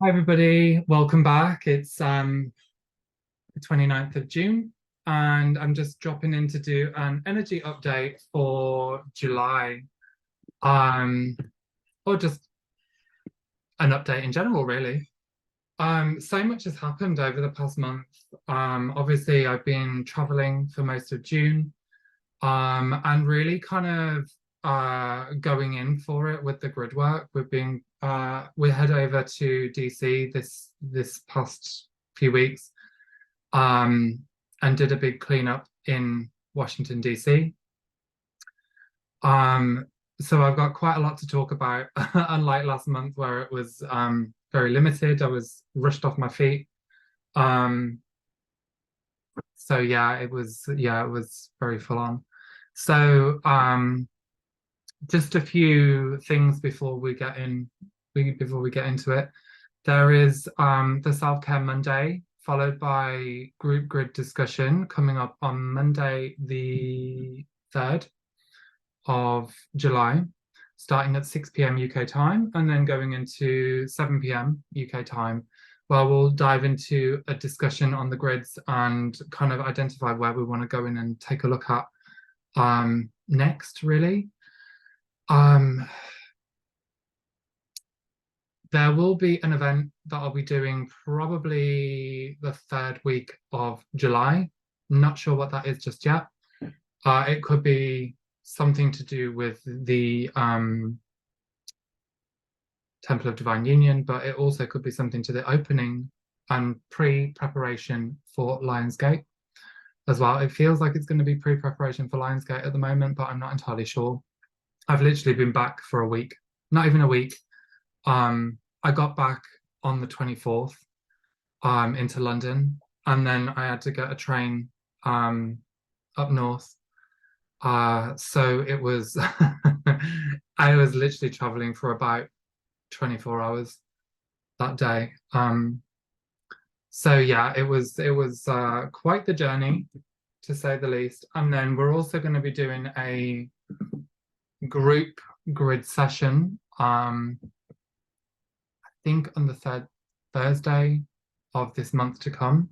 Hi everybody, welcome back. It's the 29th of June and I'm just dropping in to do an energy update for July. Um or just an update in general really. So much has happened over the past month. Obviously I've been traveling for most of June and really kind of going in for it with the grid work. We head over to DC this past few weeks um, and did a big cleanup in Washington, DC. Um, so I've got quite a lot to talk about, unlike last month where it was very limited. I was rushed off my feet. Um, so it was very full on. So just a few things before we get into it. There is the Self-Care Monday, followed by group grid discussion coming up on Monday, the 3rd of July, starting at 6 p.m. UK time and then going into 7 p.m. UK time, where we'll dive into a discussion on the grids and kind of identify where we want to go in and take a look at next, really. Um, There will be an event that I'll be doing probably the third week of July. Not sure what that is just yet. It could be something to do with the Temple of Divine Union, but it also could be something to the opening and pre-preparation for Lionsgate as well. It feels like it's going to be pre-preparation for Lionsgate at the moment, but I'm not entirely sure. I've literally been back for a week, not even a week. I got back on the 24th into London, and then I had to get a train up north. So it was I was literally traveling for about 24 hours that day. So yeah, it was quite the journey to say the least. And then we're also going to be doing a group grid session. Think on the third Thursday of this month to come.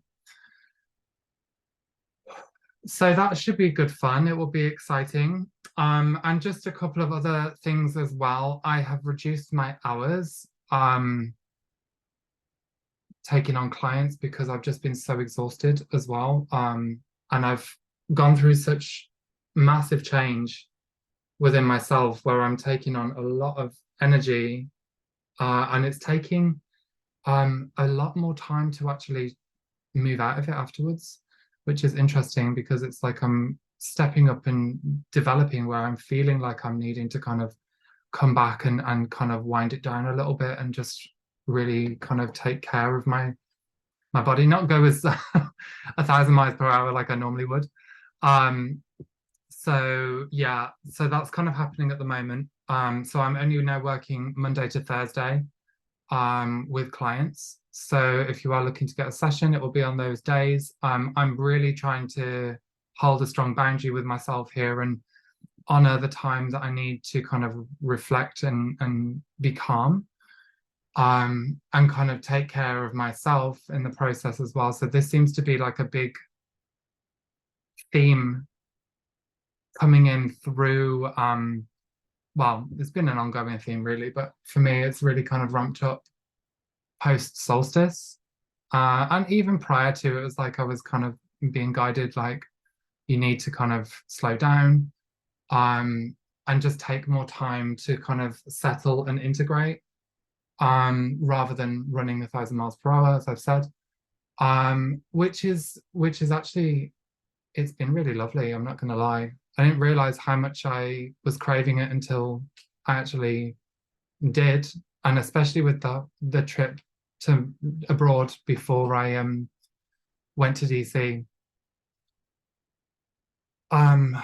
So that should be good fun. It will be exciting. And just a couple of other things as well. I have reduced my hours taking on clients because I've just been so exhausted as well. And I've gone through such massive change within myself where I'm taking on a lot of energy and it's taking a lot more time to actually move out of it afterwards, which is interesting because it's like I'm stepping up and developing where I'm feeling like I'm needing to kind of come back and kind of wind it down a little bit and just really kind of take care of my body, not go as 1,000 miles per hour like I normally would. Um, so yeah, so that's kind of happening at the moment. So I'm only now working Monday to Thursday with clients. So if you are looking to get a session, it will be on those days. I'm really trying to hold a strong boundary with myself here and honor the time that I need to kind of reflect and be calm and kind of take care of myself in the process as well. So this seems to be like a big theme coming in through well, it's been an ongoing theme really, but for me, it's really kind of ramped up post solstice. And even prior to it was like I was kind of being guided, like you need to kind of slow down and just take more time to kind of settle and integrate rather than running 1,000 miles per hour, as I've said. Which is actually it's been really lovely. I'm not going to lie. I didn't realize how much I was craving it until I actually did, and especially with the trip to abroad before I went to DC. Um,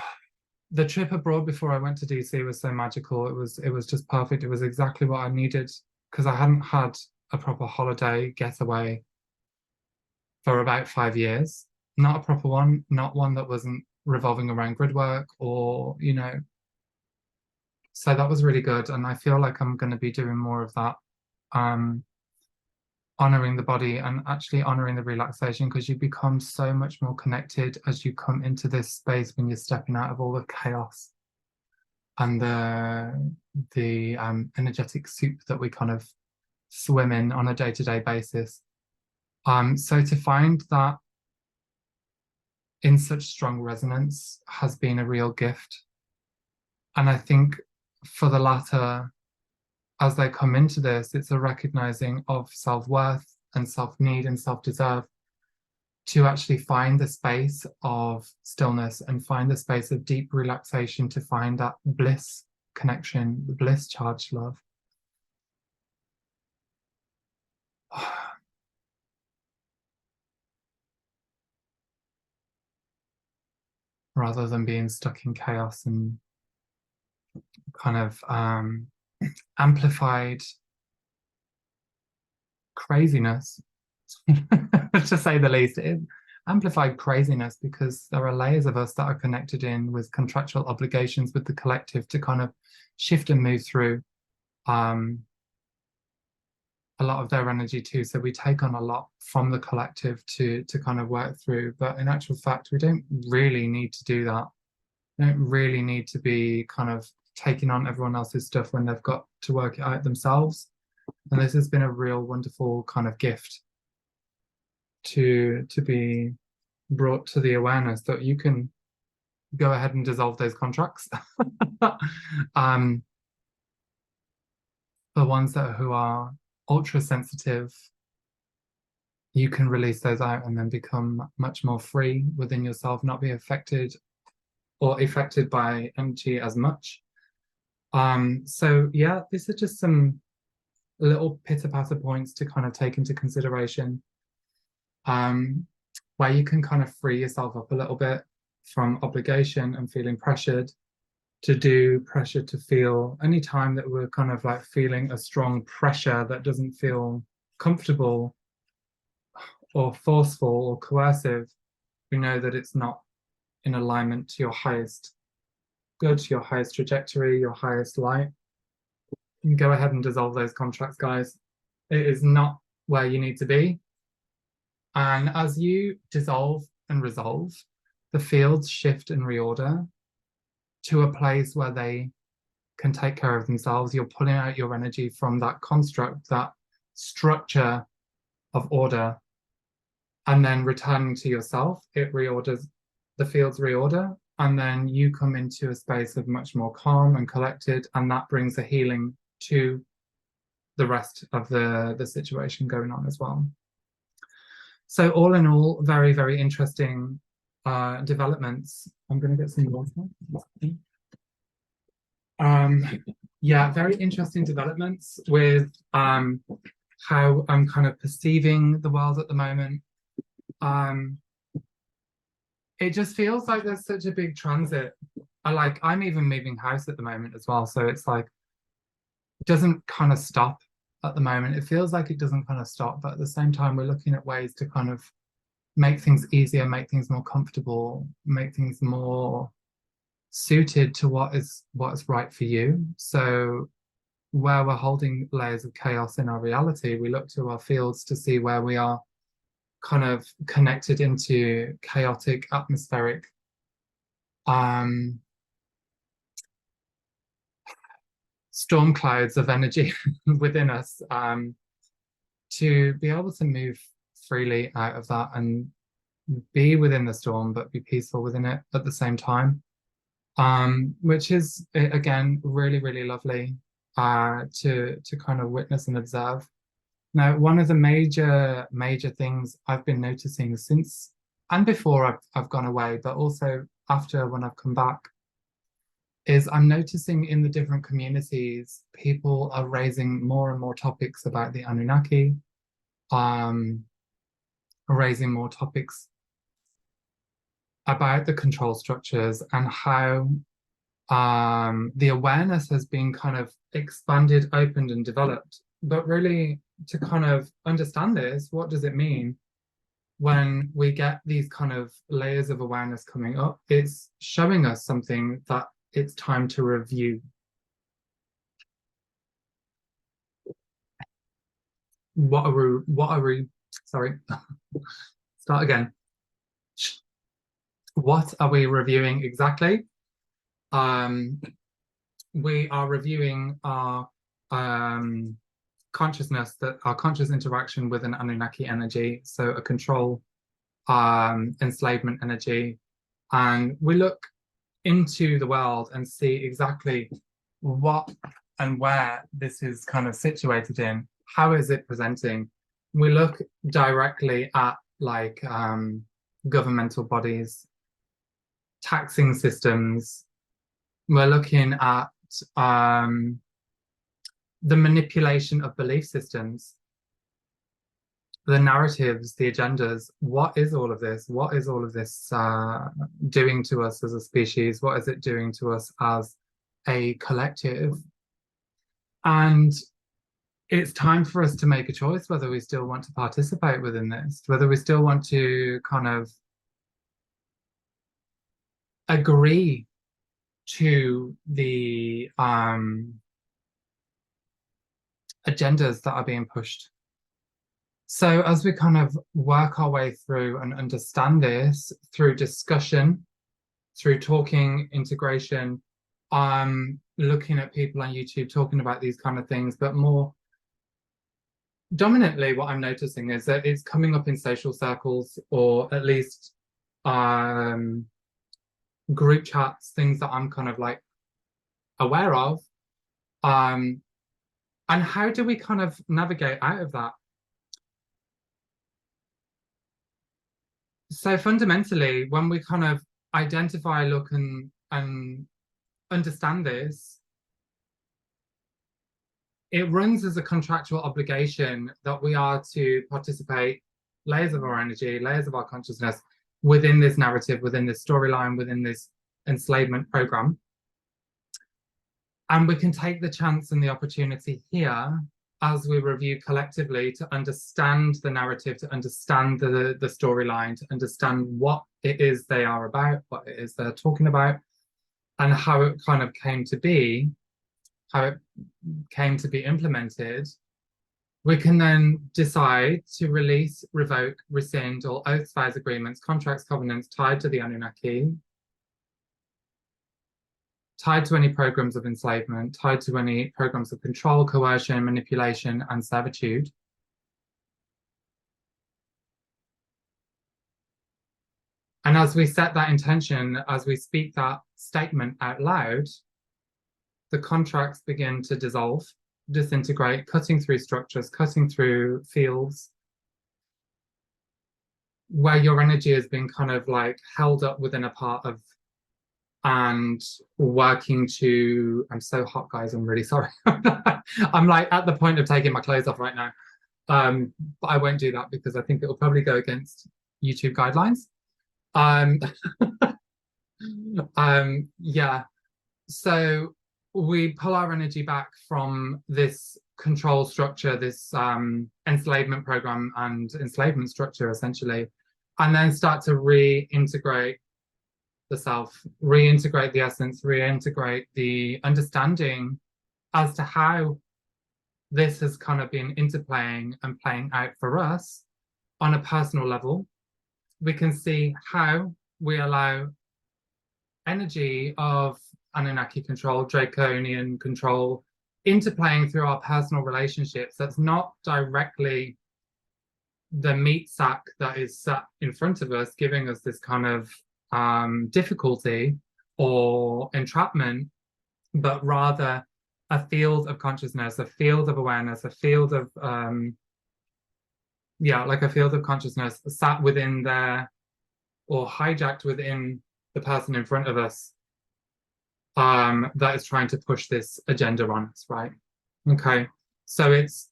the trip abroad before I went to DC was so magical. It was just perfect. It was exactly what I needed because I hadn't had a proper holiday getaway for about 5 years. Not a proper one, not one that wasn't revolving around grid work or, so that was really good. And I feel like I'm going to be doing more of that. Um, honoring the body and actually honoring the relaxation, because you become so much more connected as you come into this space when you're stepping out of all the chaos and the energetic soup that we kind of swim in on a day-to-day basis. So to find that in such strong resonance has been a real gift. And I think for the latter, as they come into this, it's a recognizing of self-worth and self-need and self-deserve to actually find the space of stillness and find the space of deep relaxation, to find that bliss connection, the bliss charged love. Rather than being stuck in chaos and kind of amplified craziness, to say the least. Amplified craziness, because there are layers of us that are connected in with contractual obligations with the collective to kind of shift and move through a lot of their energy too. So we take on a lot from the collective to kind of work through. But in actual fact, we don't really need to do that. We don't really need to be kind of taking on everyone else's stuff when they've got to work it out themselves. And this has been a real wonderful kind of gift to be brought to the awareness that you can go ahead and dissolve those contracts. For ones who are ultra sensitive, you can release those out and then become much more free within yourself, not be affected by energy as much. So yeah, these are just some little pitter-patter points to kind of take into consideration, where you can kind of free yourself up a little bit from obligation and feeling pressured to do, pressure to feel. Any time that we're kind of like feeling a strong pressure that doesn't feel comfortable or forceful or coercive, we know that it's not in alignment to your highest good, your highest trajectory, your highest light. You can go ahead and dissolve those contracts, guys. It is not where you need to be. And as you dissolve and resolve, the fields shift and reorder to a place where they can take care of themselves. You're pulling out your energy from that construct, that structure of order, and then returning to yourself. It reorders, the fields reorder, and then you come into a space of much more calm and collected, and that brings a healing to the rest of the situation going on as well. So all in all, very, very interesting developments. I'm going to get some water. Yeah, very interesting developments with how I'm kind of perceiving the world at the moment. It just feels like there's such a big transit. I'm even moving house at the moment as well. So it's like, it doesn't kind of stop at the moment. It feels like it doesn't kind of stop, but at the same time, we're looking at ways to kind of make things easier, make things more comfortable, make things more suited to what is right for you. So where we're holding layers of chaos in our reality, we look to our fields to see where we are kind of connected into chaotic, atmospheric, storm clouds of energy within us, to be able to move freely out of that and be within the storm, but be peaceful within it at the same time, which is, again, really, really lovely to kind of witness and observe. Now, one of the major things I've been noticing since and before I've gone away, but also after when I've come back, is I'm noticing in the different communities, people are raising more and more topics about the Anunnaki, raising more topics about the control structures and how the awareness has been kind of expanded, opened, and developed. But really, to kind of understand this, what does it mean when we get these kind of layers of awareness coming up? It's showing us something that it's time to review. what are we, sorry, start again. What are we reviewing exactly? We are reviewing our consciousness, that our conscious interaction with an Anunnaki energy, so a control enslavement energy, and we look into the world and see exactly what and where this is kind of situated in. How is it presenting? We look directly at like governmental bodies, taxing systems. We're looking at the manipulation of belief systems, the narratives, the agendas. What is all of this? What is all of this doing to us as a species? What is it doing to us as a collective? And it's time for us to make a choice whether we still want to participate within this, whether we still want to kind of agree to the agendas that are being pushed. So as we kind of work our way through and understand this through discussion, through talking, integration, looking at people on YouTube talking about these kind of things, but more dominantly what I'm noticing is that it's coming up in social circles, or at least group chats, things that I'm kind of like aware of. And how do we kind of navigate out of that? So fundamentally, when we kind of identify, look, and understand this, it runs as a contractual obligation that we are to participate, layers of our energy, layers of our consciousness, within this narrative, within this storyline, within this enslavement program. And we can take the chance and the opportunity here, as we review collectively, to understand the narrative, to understand the storyline, to understand what it is they are about, what it is they're talking about, and how it kind of came to be, how it came to be implemented. We can then decide to release, revoke, rescind all oaths, vows, agreements, contracts, covenants tied to the Anunnaki, tied to any programs of enslavement, tied to any programs of control, coercion, manipulation, and servitude. And as we set that intention, as we speak that statement out loud, the contracts begin to dissolve, disintegrate, cutting through structures, cutting through fields, where your energy has been kind of like held up within a part of, and working to, I'm so hot, guys, I'm really sorry. I'm like at the point of taking my clothes off right now. But I won't do that because I think it will probably go against YouTube guidelines. Yeah, so we pull our energy back from this control structure, this enslavement program and enslavement structure, essentially, and then start to reintegrate the self, reintegrate the essence, reintegrate the understanding as to how this has kind of been interplaying and playing out for us on a personal level. We can see how we allow energy of Anunnaki control, draconian control, interplaying through our personal relationships. That's not directly the meat sack that is sat in front of us, giving us this kind of difficulty or entrapment, but rather a field of consciousness, a field of awareness, a field of like a field of consciousness sat within there, or hijacked within the person in front of us, that is trying to push this agenda on us, right? Okay, so it's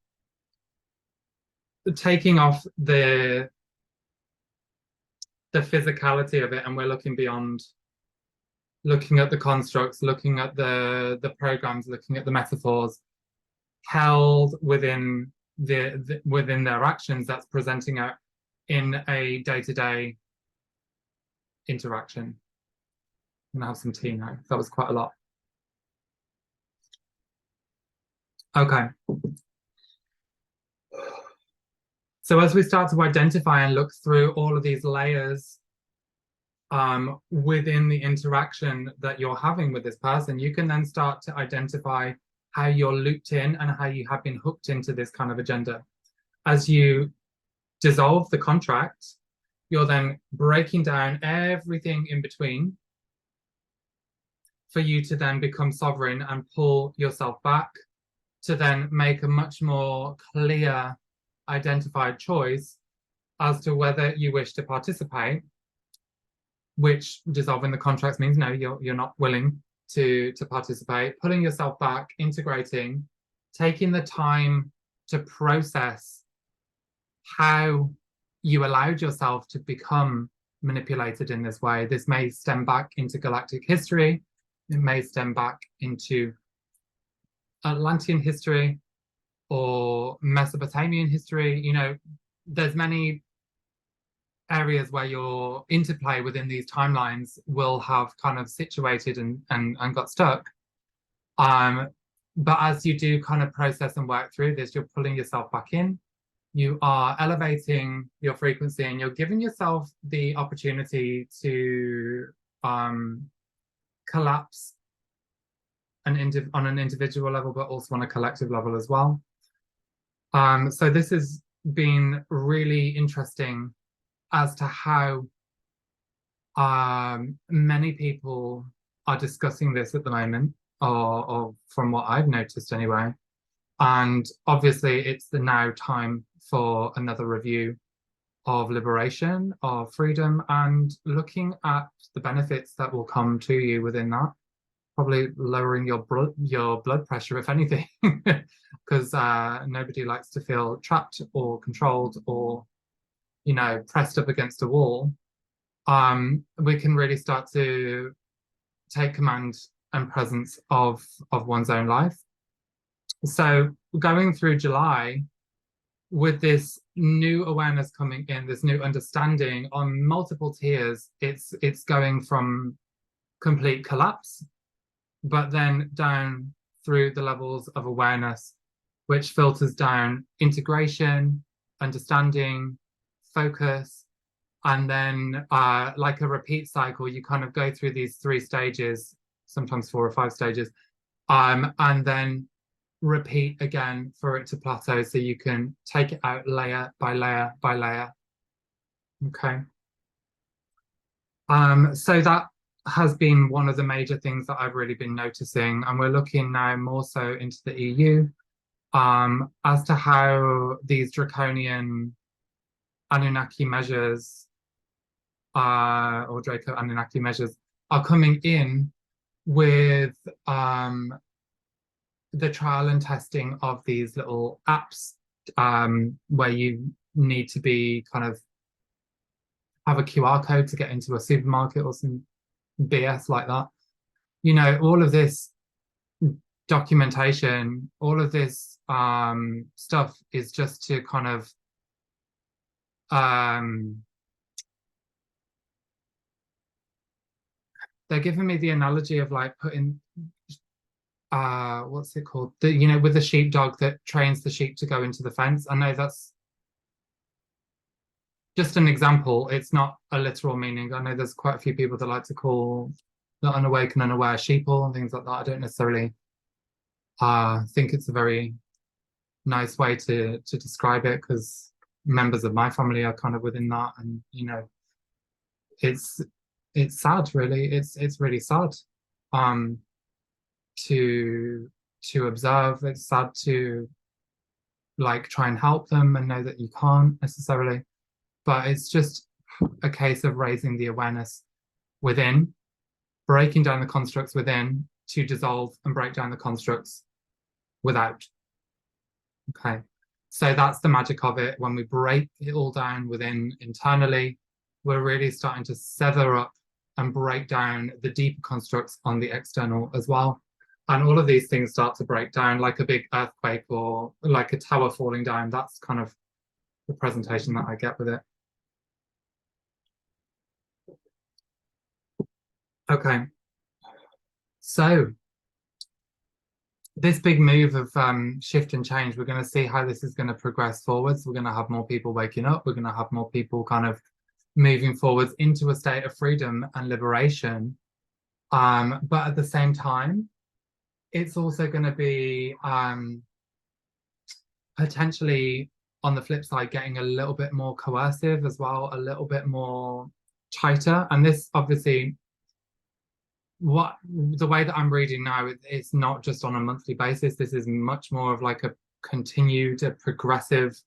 taking off the physicality of it, and we're looking beyond, looking at the constructs, looking at the programs, looking at the metaphors held within within their actions that's presenting out in a day-to-day interaction. I'm gonna have some tea now. That was quite a lot. Okay. So as we start to identify and look through all of these layers within the interaction that you're having with this person, you can then start to identify how you're looped in and how you have been hooked into this kind of agenda. As you dissolve the contract, you're then breaking down everything in between for you to then become sovereign and pull yourself back to then make a much more clear, identified choice as to whether you wish to participate, which dissolving the contracts means no, you're not willing to participate, pulling yourself back, integrating, taking the time to process how you allowed yourself to become manipulated in this way. This may stem back into galactic history. It may stem back into Atlantean history or Mesopotamian history. You know, there's many areas where your interplay within these timelines will have kind of situated and got stuck. But as you do kind of process and work through this, you're pulling yourself back in. You are elevating your frequency and you're giving yourself the opportunity to collapse on an individual level, but also on a collective level as well. So this has been really interesting as to how many people are discussing this at the moment, or from what I've noticed anyway. And obviously it's the now time for another review of liberation, of freedom, and looking at the benefits that will come to you within that. Probably lowering your blood pressure, if anything, because nobody likes to feel trapped or controlled or, you know, pressed up against a wall. We can really start to take command and presence of one's own life. So going through July with this new awareness coming in, this new understanding on multiple tiers, it's going from complete collapse, but then down through the levels of awareness, which filters down integration, understanding, focus, and then like a repeat cycle, you kind of go through these 3 stages, sometimes 4 or 5 stages, and then repeat again for it to plateau so you can take it out layer by layer by layer. Okay. So that has been one of the major things that I've really been noticing, and we're looking now more so into the EU as to how these draconian Anunnaki measures or Draco Anunnaki measures are coming in with the trial and testing of these little apps where you need to be kind of have a QR code to get into a supermarket or some BS like that. You know, all of this documentation, all of this stuff is just to kind of they're giving me the analogy of like putting what's it called, the, you know, with the sheepdog that trains the sheep to go into the fence. I know that's just an example, it's not a literal meaning. I know there's quite a few people that like to call the unawake and unaware sheeple and things like that. I don't necessarily think it's a very nice way to describe it, because members of my family are kind of within that, and you know, it's sad, really. It's really sad to observe. It's sad to like try and help them and know that you can't necessarily, but it's just a case of raising the awareness within, breaking down the constructs within to dissolve and break down the constructs without. Okay, so that's the magic of it. When we break it all down within internally, we're really starting to sever up and break down the deeper constructs on the external as well. And all of these things start to break down like a big earthquake or like a tower falling down. That's kind of the presentation that I get with it. Okay, so this big move of shift and change, we're going to see how this is going to progress forwards. We're going to have more people waking up. We're going to have more people kind of moving forwards into a state of freedom and liberation. But at the same time, it's also going to be potentially, on the flip side, getting a little bit more coercive as well, a little bit more tighter. And this obviously, what the way that I'm reading now, it's not just on a monthly basis. This is much more of like a continued, a progressive,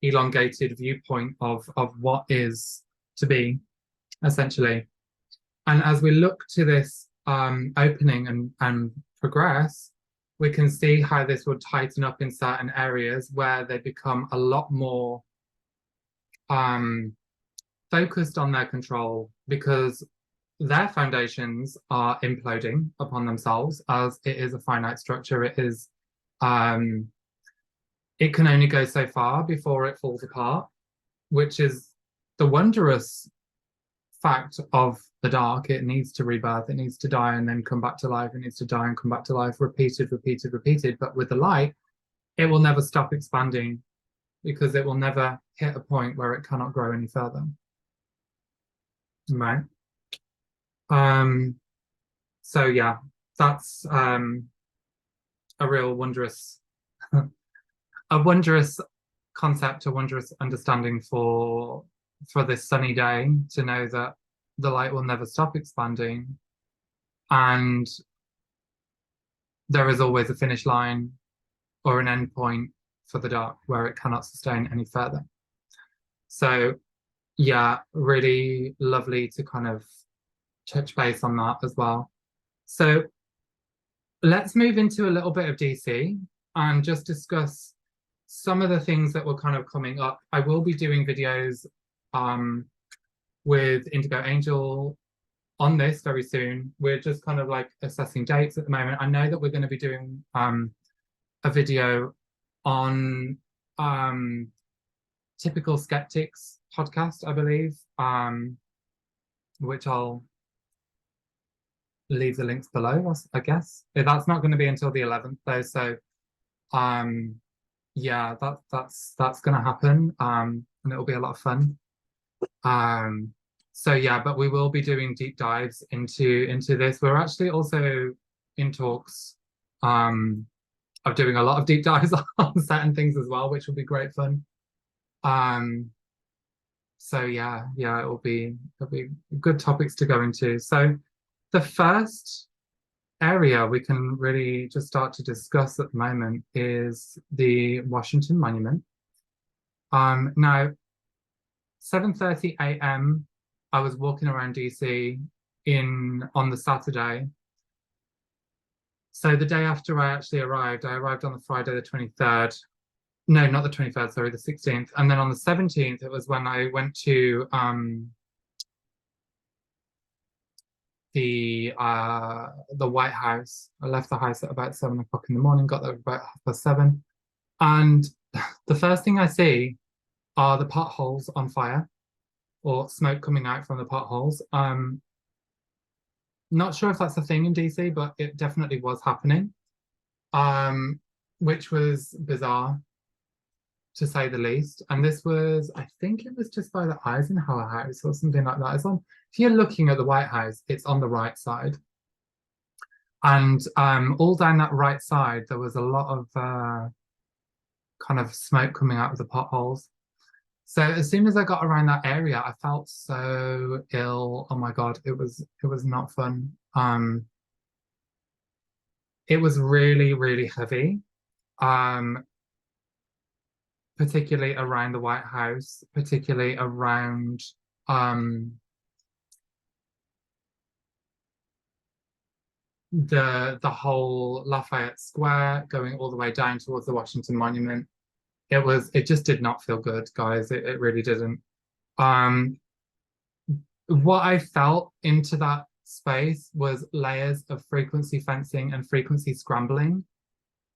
elongated viewpoint of what is to be, essentially. And as we look to this opening and progress, we can see how this would tighten up in certain areas where they become a lot more focused on their control, because their foundations are imploding upon themselves. As it is a finite structure, it is it can only go so far before it falls apart, which is the wondrous fact of the dark. It needs to rebirth, it needs to die and then come back to life, it needs to die and come back to life, repeated, repeated, repeated. But with the light, it will never stop expanding, because it will never hit a point where it cannot grow any further. Right. So yeah, that's a real wondrous a wondrous concept, a wondrous understanding for this sunny day, to know that the light will never stop expanding, and there is always a finish line or an end point for the dark where it cannot sustain any further. So yeah, really lovely to kind of touch base on that as well. So let's move into a little bit of DC and just discuss some of the things that were kind of coming up. I will be doing videos with Indigo Angel on this very soon. We're just kind of like assessing dates at the moment. I know that we're going to be doing a video on Typical Skeptics podcast, I believe, which I'll leave the links below, I guess. That's not going to be until the 11th though, so yeah, that's going to happen, and it'll be a lot of fun. So yeah, but we will be doing deep dives into this. We're actually also in talks of doing a lot of deep dives on certain things as well, which will be great fun. So yeah, it'll be good topics to go into. So the first area we can really just start to discuss at the moment is the Washington Monument. Now, 7:30 a.m. I was walking around DC on the Saturday. So the day after I actually arrived, I arrived on the Friday the 23rd. No, not the 23rd, sorry, the 16th. And then on the 17th, it was when I went to the White House. I left the house at about 7 o'clock in the morning, got there about 7:30. And the first thing I see are the potholes on fire, or smoke coming out from the potholes. Not sure if that's a thing in DC, but it definitely was happening, which was bizarre, to say the least. And this was, I think it was just by the Eisenhower House or something like that. If you're looking at the White House, it's on the right side. And all down that right side, there was a lot of kind of smoke coming out of the potholes. So as soon as I got around that area, I felt so ill. Oh my God, it was not fun. It was really, really heavy. Particularly around the White House, particularly around the whole Lafayette Square, going all the way down towards the Washington Monument. It just did not feel good, guys. It really didn't. What I felt into that space was layers of frequency fencing and frequency scrambling.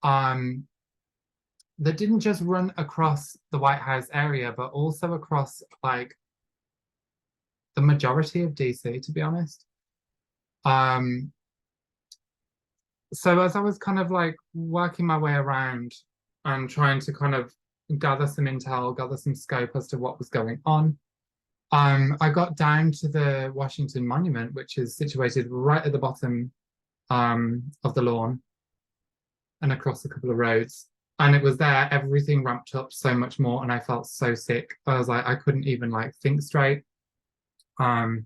That didn't just run across the White House area, but also across like the majority of DC, to be honest. so as I was kind of like working my way around and trying to kind of gather some intel, gather some scope as to what was going on, I got down to the Washington Monument, which is situated right at the bottom of the lawn and across a couple of roads. And it was there, everything ramped up so much more, and I felt so sick. I was like, I couldn't even like think straight. Um,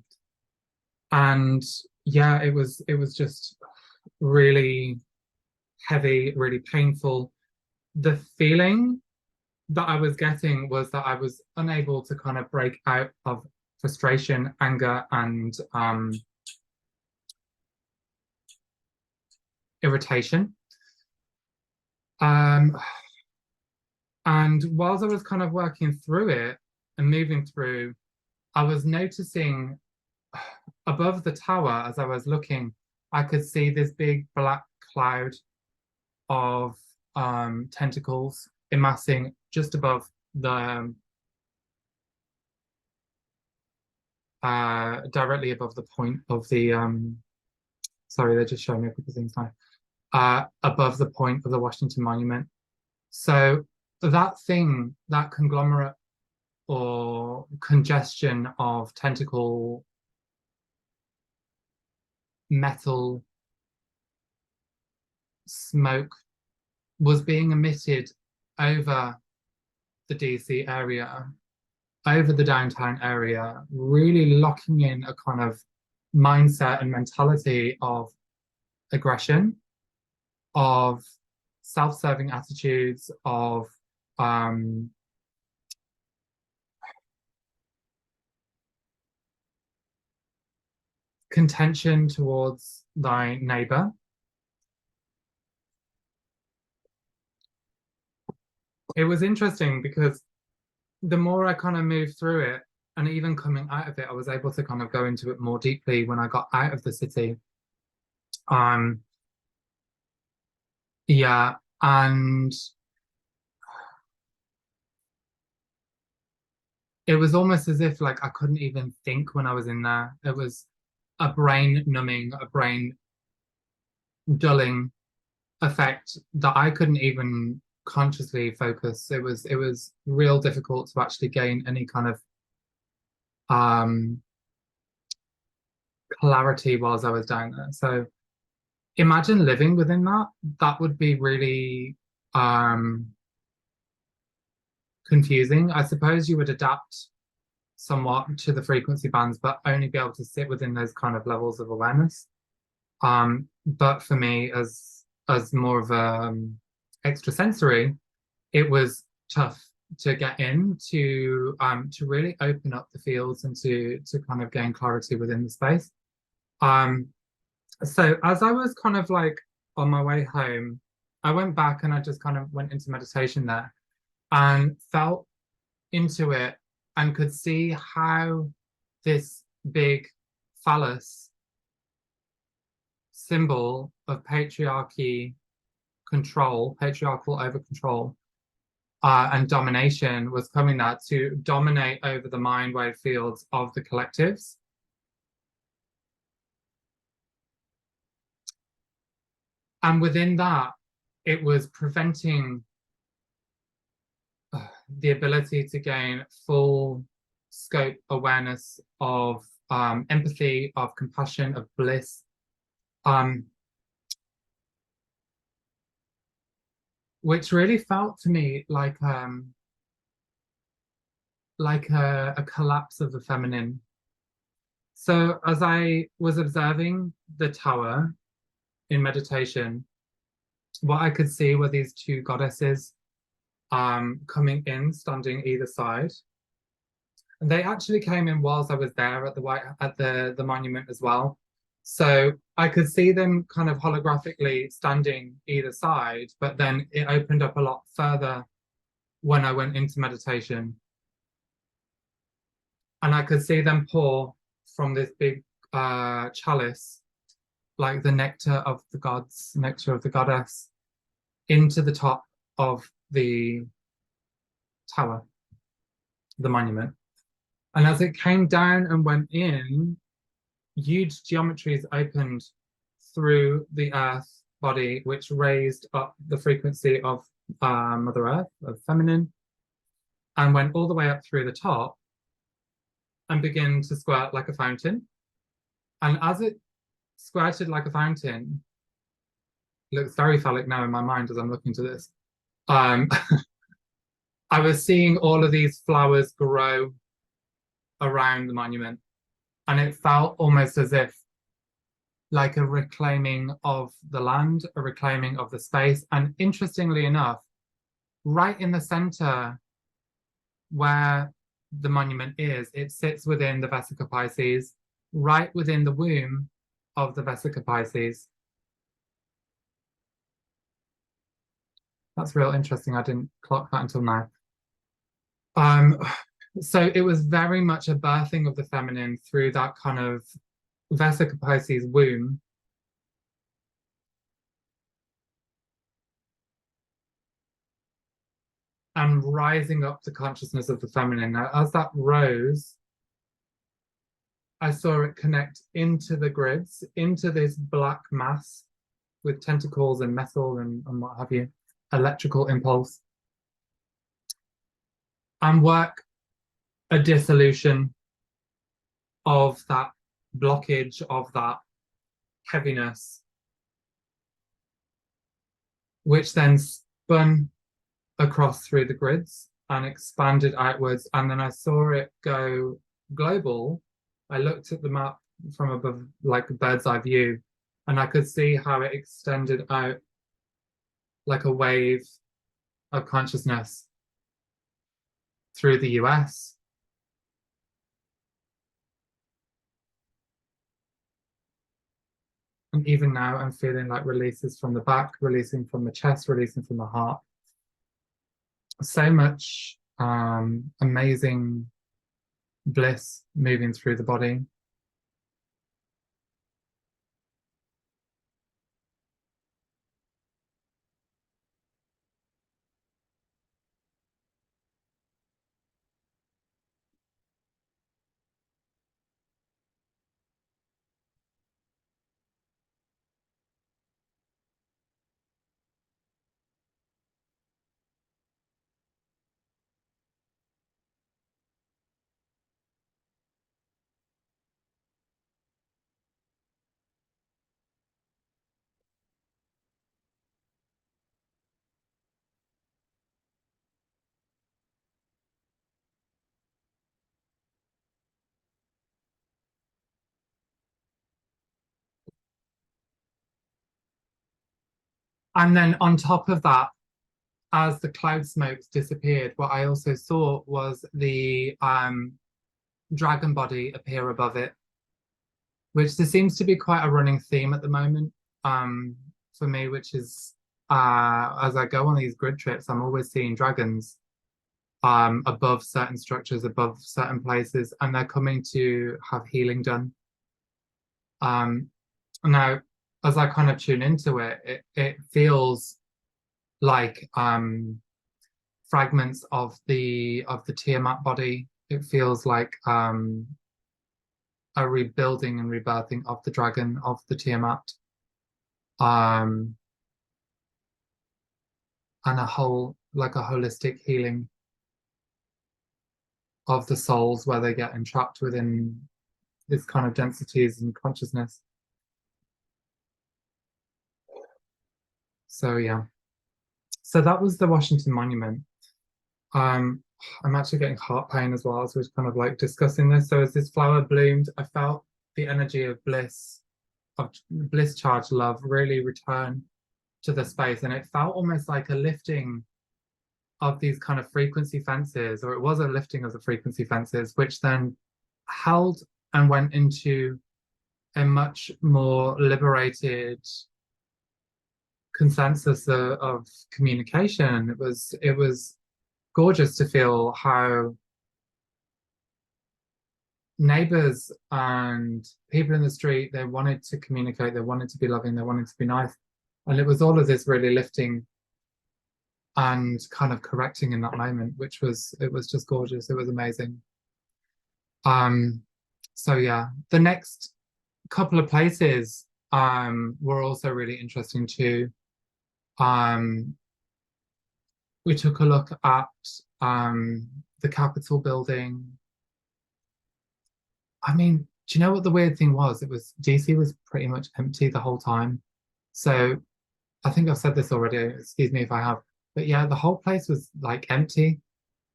and yeah, it was just really heavy, really painful. The feeling that I was getting was that I was unable to kind of break out of frustration, anger, and irritation. Um, and whilst I was kind of working through it and moving through, I was noticing above the tower as I was looking, I could see this big black cloud of tentacles amassing just above the directly above the point of the sorry, they're just showing me a couple of things now. Above the point of the Washington Monument. So that thing, that conglomerate or congestion of tentacle metal smoke was being emitted over the DC area, over the downtown area, really locking in a kind of mindset and mentality of aggression, of self-serving attitudes, of contention towards thy neighbor. It was interesting because the more I kind of moved through it, and even coming out of it, I was able to kind of go into it more deeply when I got out of the city. Yeah, and it was almost as if like I couldn't even think when I was in there. It was a brain numbing, a brain dulling effect that I couldn't even consciously focus. It was real difficult to actually gain any kind of clarity whilst I was down there. So imagine living within that. That would be really confusing. I suppose you would adapt somewhat to the frequency bands, but only be able to sit within those kind of levels of awareness. But for me, as more of a extrasensory, it was tough to get in to really open up the fields and to kind of gain clarity within the space. So as I was kind of like on my way home, I went back and I just kind of went into meditation there and felt into it and could see how this big phallus symbol of patriarchy, control, patriarchal over control, and domination was coming there to dominate over the mind wave fields of the collectives. And within that, it was preventing the ability to gain full scope awareness of empathy, of compassion, of bliss. Which really felt to me like a collapse of the feminine. So as I was observing the tower in meditation, what I could see were these two goddesses coming in, standing either side. And they actually came in whilst I was there at the monument as well. So I could see them kind of holographically standing either side, but then it opened up a lot further when I went into meditation. And I could see them pour from this big chalice, like the nectar of the gods, nectar of the goddess, into the top of the tower, the monument. And as it came down and went in, huge geometries opened through the earth body, which raised up the frequency of Mother Earth, of feminine, and went all the way up through the top and began to squirt like a fountain. And as it squirted like a fountain, it looks very phallic now in my mind as I'm looking to this. I was seeing all of these flowers grow around the monument, and it felt almost as if like a reclaiming of the land, a reclaiming of the space. And interestingly enough, right in the center where the monument is, it sits within the Vesica Pisces, right within the womb of the Vesica Pisces. That's real interesting. I didn't clock that until now. So it was very much a birthing of the feminine through that kind of Vesica Pisces womb. And rising up the consciousness of the feminine. Now, as that rose, I saw it connect into the grids, into this black mass with tentacles and metal and what have you, electrical impulse, and work a dissolution of that blockage, of that heaviness, which then spun across through the grids and expanded outwards. And then I saw it go global. I looked at the map from above, like a bird's eye view, and I could see how it extended out like a wave of consciousness through the US. And even now I'm feeling like releases from the back, releasing from the chest, releasing from the heart. So much amazing bliss moving through the body. And then on top of that, as the cloud smokes disappeared, what I also saw was the dragon body appear above it, which there seems to be quite a running theme at the moment for me, which is as I go on these grid trips, I'm always seeing dragons above certain structures, above certain places, and they're coming to have healing done. Now, as I kind of tune into it, it feels like fragments of the Tiamat body. It feels like a rebuilding and rebirthing of the dragon, of the Tiamat, and a whole, like a holistic healing of the souls where they get entrapped within this kind of densities and consciousness. So yeah, so that was the Washington Monument. I'm actually getting heart pain as well as we're kind of like discussing this. So as this flower bloomed, I felt the energy of bliss charged love really return to the space, and it felt almost like a lifting of these kind of frequency fences, or it was a lifting of the frequency fences, which then held and went into a much more liberated consensus of communication. It was gorgeous to feel how neighbors and people in the street, they wanted to communicate, they wanted to be loving, they wanted to be nice, and it was all of this really lifting and kind of correcting in that moment, which was, it was just gorgeous. It was amazing. So yeah, the next couple of places were also really interesting too. We took a look at the Capitol building. I mean, do you know what the weird thing was? It was DC was pretty much empty the whole time. So I think I've said this already, excuse me if I have. But yeah, the whole place was like empty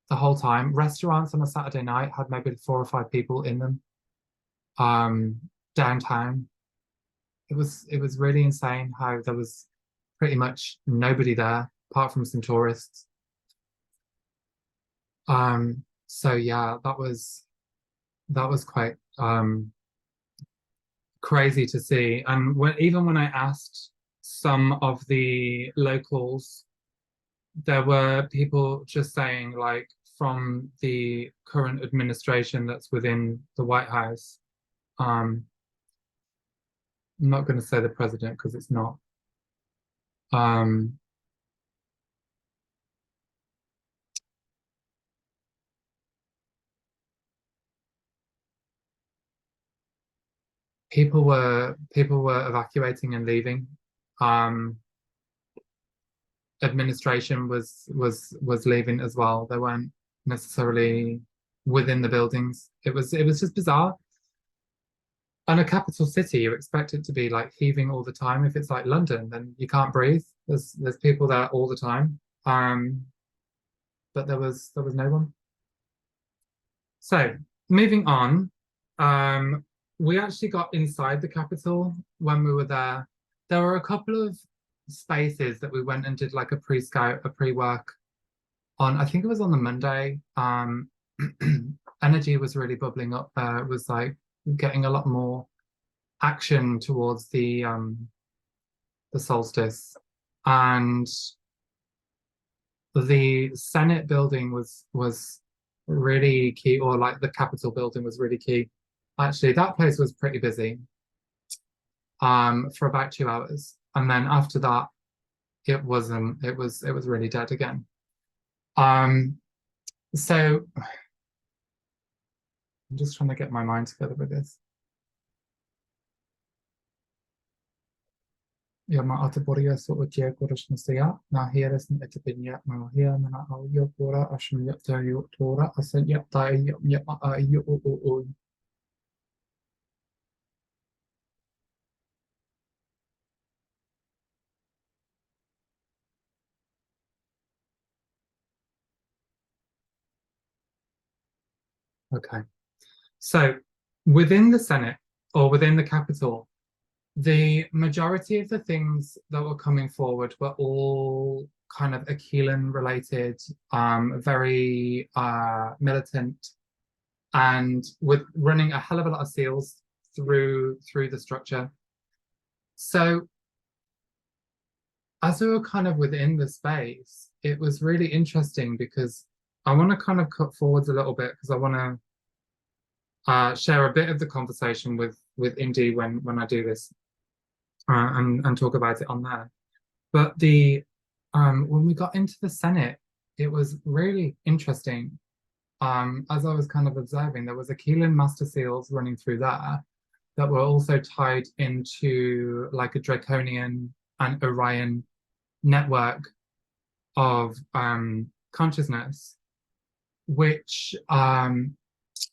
the whole time. Restaurants on a Saturday night had maybe 4 or 5 people in them. Downtown. It was really insane how there was pretty much nobody there apart from some tourists. So yeah, that was quite crazy to see. And even when I asked some of the locals, there were people just saying, like, from the current administration that's within the White House. I'm not going to say the president because it's not. People were evacuating and leaving. Administration was leaving as well. They weren't necessarily within the buildings. It was just bizarre. And a capital city, you expect it to be like heaving all the time. If it's like London, then you can't breathe. There's people there all the time. But there was no one. So moving on, we actually got inside the Capitol when we were there. There were a couple of spaces that we went and did like a pre-scout, a pre-work on. I think it was on the Monday. Energy was really bubbling up there. It was like getting a lot more action towards the solstice, and the Senate building was really key, or like the Capitol building was really key. Actually, that place was pretty busy for about 2 hours, and then after that, it wasn't. It was really dead again. So I'm just trying to get my mind together with this. Ja, ma ataboria so otia korashnasia, na hieres ni etapinya, ma hia na au yo pora ashun yapta yo tora asen yapta yo ma yo o. Okay. So within the Senate or within the Capitol, the majority of the things that were coming forward were all kind of Aquilan related, very militant, and with running a hell of a lot of seals through the structure. So as we were kind of within the space, it was really interesting because I want to kind of cut forwards a little bit because I want to share a bit of the conversation with Indy when I do this and talk about it on there. But the when we got into the Senate, it was really interesting. As I was kind of observing, there was Aquilan master seals running through there that were also tied into like a draconian and Orion network of consciousness, which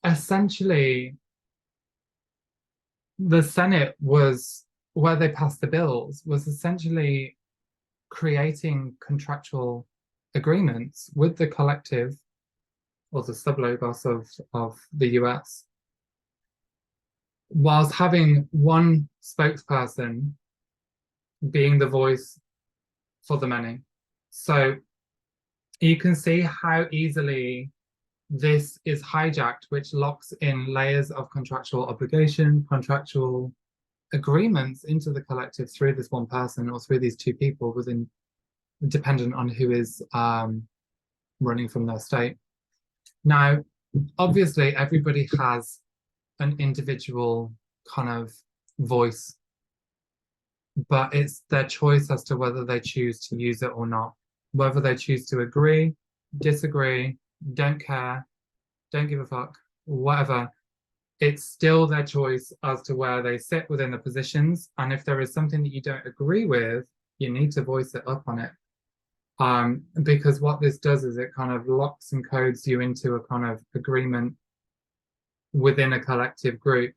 essentially the Senate was, where they passed the bills, was essentially creating contractual agreements with the collective or the sublogos of the US, whilst having one spokesperson being the voice for the many. So you can see how easily this is hijacked, which locks in layers of contractual obligation, contractual agreements into the collective through this one person or through these 2 people within, dependent on who is running from their state. Now, obviously, everybody has an individual kind of voice, but it's their choice as to whether they choose to use it or not, whether they choose to agree, disagree, don't care, don't give a fuck, whatever. it's still their choice as to where they sit within the positions. And if there is something that you don't agree with, you need to voice it up on it. Because what this does is it kind of locks and codes you into a kind of agreement within a collective group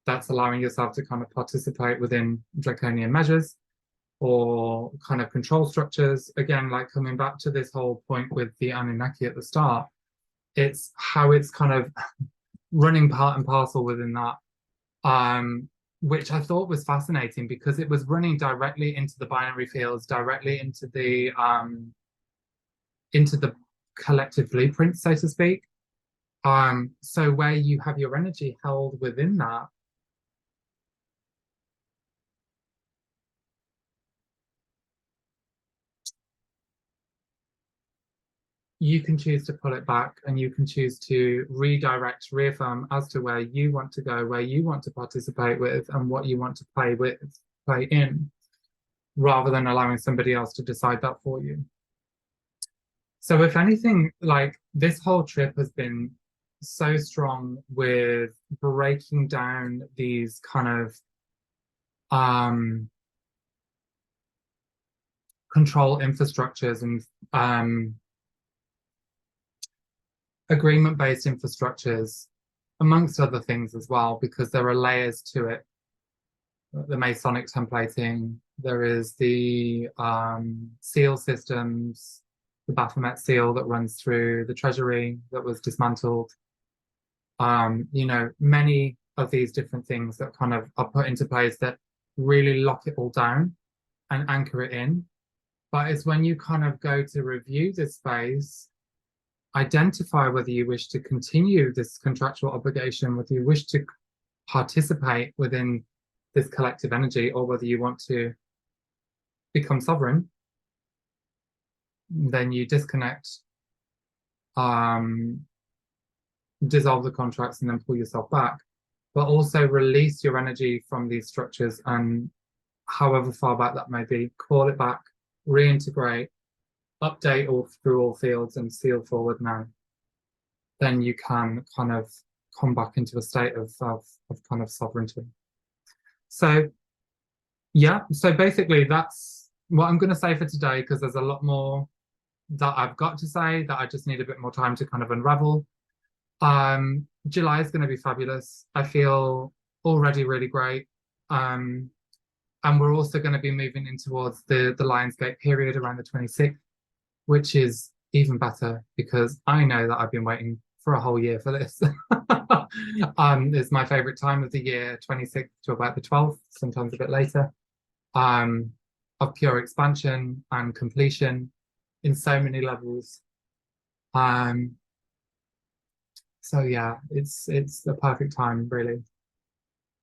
that's allowing yourself to kind of participate within draconian measures or kind of control structures. Again, like coming back to this whole point with the Anunnaki at the start, it's how it's kind of running part and parcel within that, which I thought was fascinating because it was running directly into the binary fields, directly into the collective blueprint, so to speak. So where you have your energy held within that, you can choose to pull it back and you can choose to redirect, reaffirm as to where you want to go, where you want to participate with, and what you want to play in, rather than allowing somebody else to decide that for you. So if anything, like this whole trip has been so strong with breaking down these kind of control infrastructures and agreement-based infrastructures, amongst other things as well, because there are layers to it. The Masonic templating, there is the seal systems, the Baphomet seal that runs through the treasury that was dismantled. You know, many of these different things that kind of are put into place that really lock it all down and anchor it in. But it's when you kind of go to review this space, identify whether you wish to continue this contractual obligation, whether you wish to participate within this collective energy, or whether you want to become sovereign, then you disconnect, dissolve the contracts, and then pull yourself back. But also release your energy from these structures, and however far back that may be, call it back, reintegrate, update all through all fields, and seal forward now. Then you can kind of come back into a state of kind of sovereignty. So yeah, so basically that's what I'm going to say for today, because there's a lot more that I've got to say that I just need a bit more time to kind of unravel. July is going to be fabulous. I feel already really great. And we're also going to be moving in towards the Lionsgate period around the 26th, which is even better because I know that I've been waiting for a whole year for this. It's my favorite time of the year, 26th to about the 12th, sometimes a bit later, of pure expansion and completion in so many levels. So yeah, it's the perfect time, really.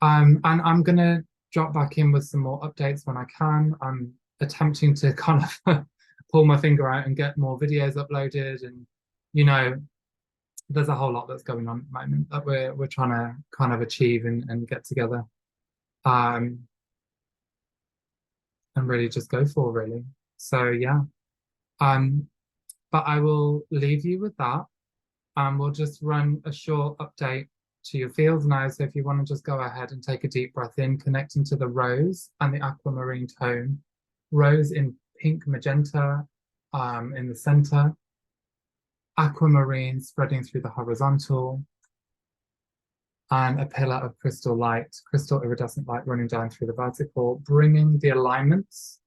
And I'm gonna drop back in with some more updates when I can. I'm attempting to kind of pull my finger out and get more videos uploaded, and you know, there's a whole lot that's going on at the moment that we're trying to kind of achieve and get together, and really just go for, really. So yeah, but I will leave you with that, and we'll just run a short update to your fields now. So if you want to just go ahead and take a deep breath in, connecting to the rose and the aquamarine tone, rose in pink magenta in the center, aquamarine spreading through the horizontal, and a pillar of crystal light, crystal iridescent light running down through the vertical, bringing the alignments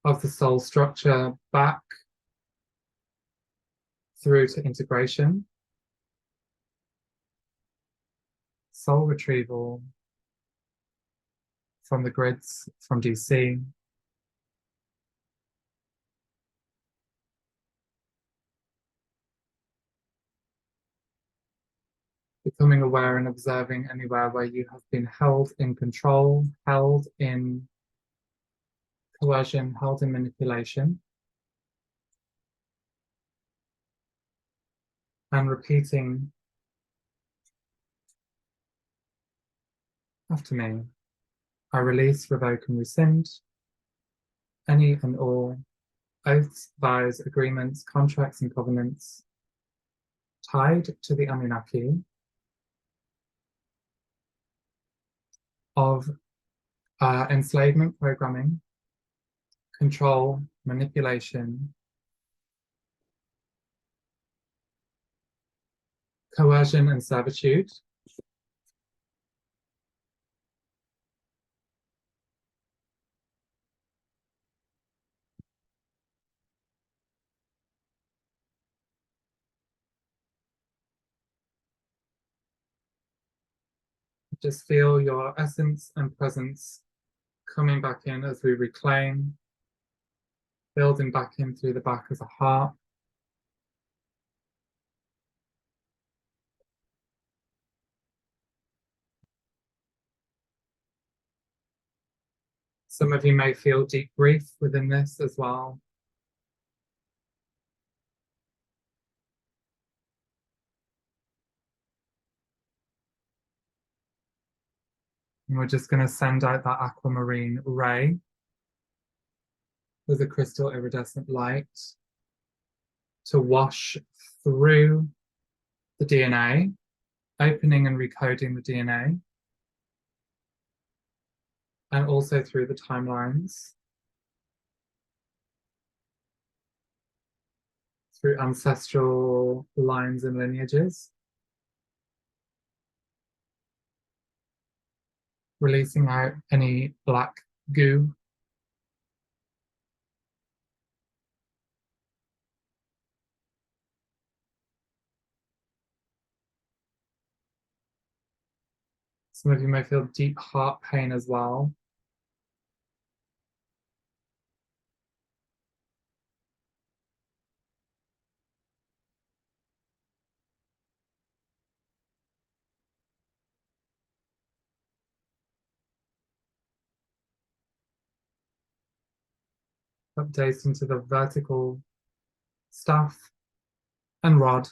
of the soul structure back through to integration, soul retrieval from the grids from DC, becoming aware and observing anywhere where you have been held in control, held in coercion, held in manipulation, and repeating after me. I release, revoke, and rescind any and all oaths, vows, agreements, contracts, and covenants tied to the Anunnaki of enslavement programming, control, manipulation, coercion and servitude, just feel your essence and presence coming back in as we reclaim, building back in through the back of the heart. Some of you may feel deep grief within this as well. And we're just going to send out that aquamarine ray with a crystal iridescent light to wash through the DNA, opening and recoding the DNA, and also through the timelines, through ancestral lines and lineages, releasing out any black goo. Some of you may feel deep heart pain as well. Updates into the vertical staff and rod.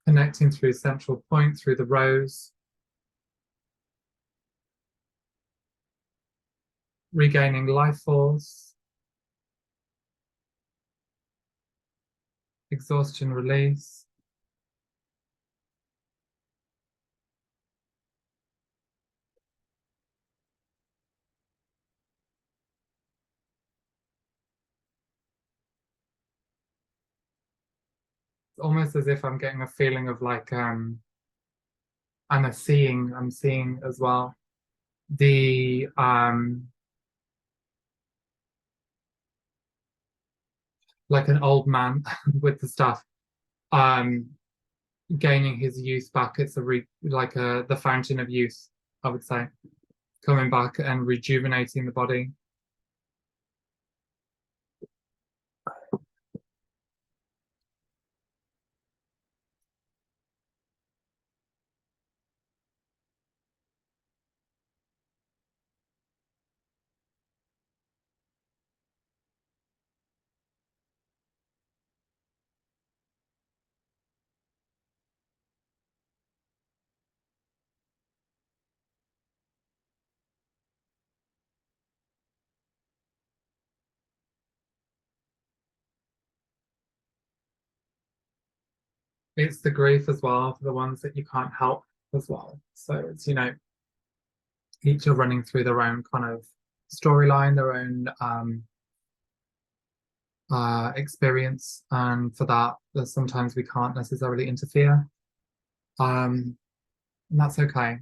Connecting through central point, through the rose. Regaining life force. Exhaustion release. It's almost as if I'm getting a feeling of like I'm seeing as well the like an old man with the stuff gaining his youth back. It's the fountain of youth, I would say, coming back and rejuvenating the body. It's the grief as well for the ones that you can't help as well. So it's, each are running through their own kind of storyline, their own experience, and for that, sometimes we can't necessarily interfere, and that's okay.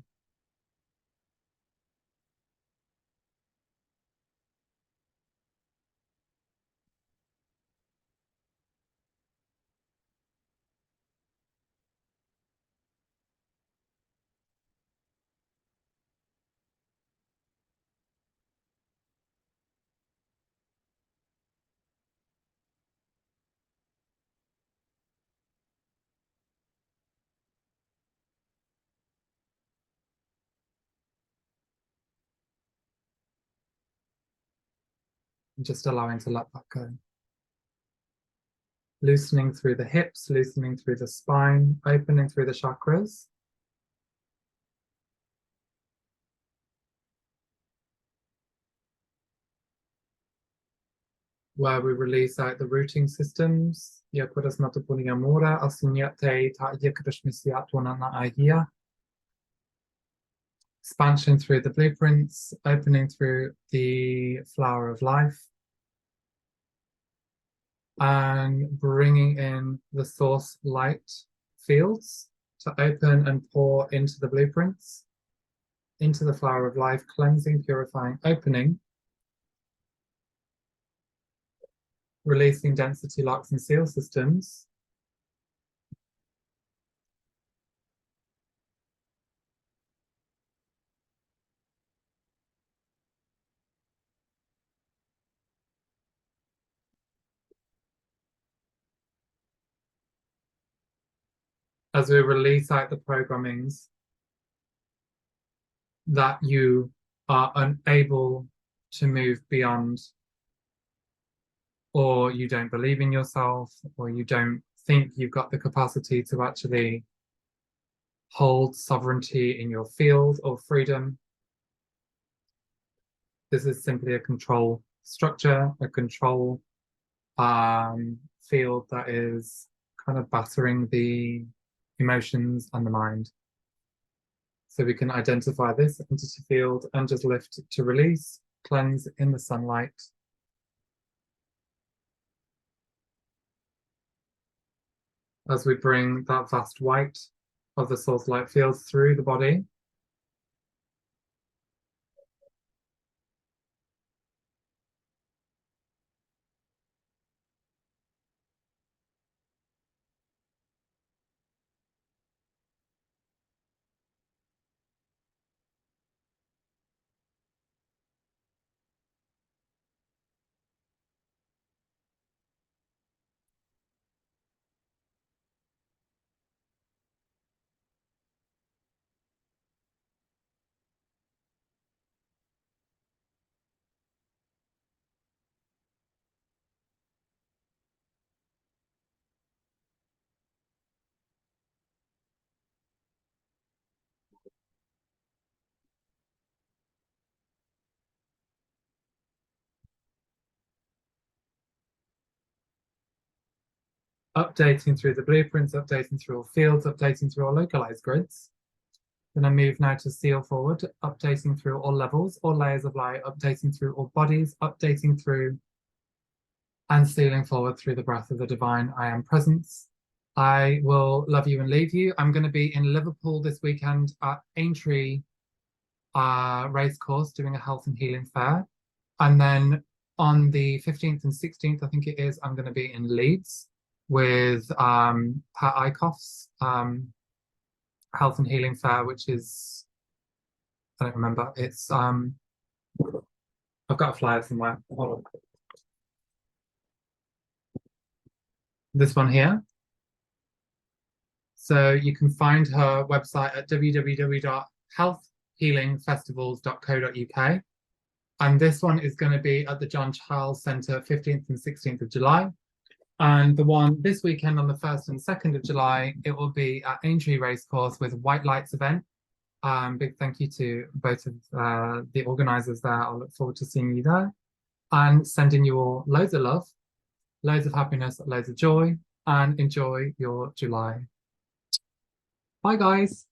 Just allowing to let that go. Loosening through the hips, loosening through the spine, opening through the chakras. where we release out the rooting systems. Expansion through the blueprints, opening through the flower of life, and bringing in the source light fields to open and pour into the blueprints, into the flower of life, cleansing, purifying, opening, releasing density locks and seal systems, as we release out the programmings that you are unable to move beyond, or you don't believe in yourself, or you don't think you've got the capacity to actually hold sovereignty in your field or freedom. This is simply a control structure, a control field that is kind of battering the emotions and the mind. So we can identify this entity field and just lift to release, cleanse in the sunlight. As we bring that vast white of the source light fields through the body. Updating through the blueprints, updating through all fields, updating through all localized grids. Then I move now to seal forward, updating through all levels, all layers of light, updating through all bodies, updating through and sealing forward through the breath of the divine I am presence. I will love you and leave you. I'm going to be in Liverpool this weekend at Aintree Racecourse doing a health and healing fair. And then on the 15th and 16th, I think it is, I'm going to be in Leeds with Pat Eichhoff's health and healing fair, which is, I don't remember, it's I've got a flyer somewhere. Hold on. This one here. So you can find her website at www.healthhealingfestivals.co.uk. And this one is going to be at the John Charles Centre, 15th and 16th of July. And the one this weekend on the 1st and 2nd of July, it will be at Aintree Racecourse with White Lights event. Big thank you to both of the organisers there. I'll look forward to seeing you there. And sending you all loads of love, loads of happiness, loads of joy, and enjoy your July. Bye, guys.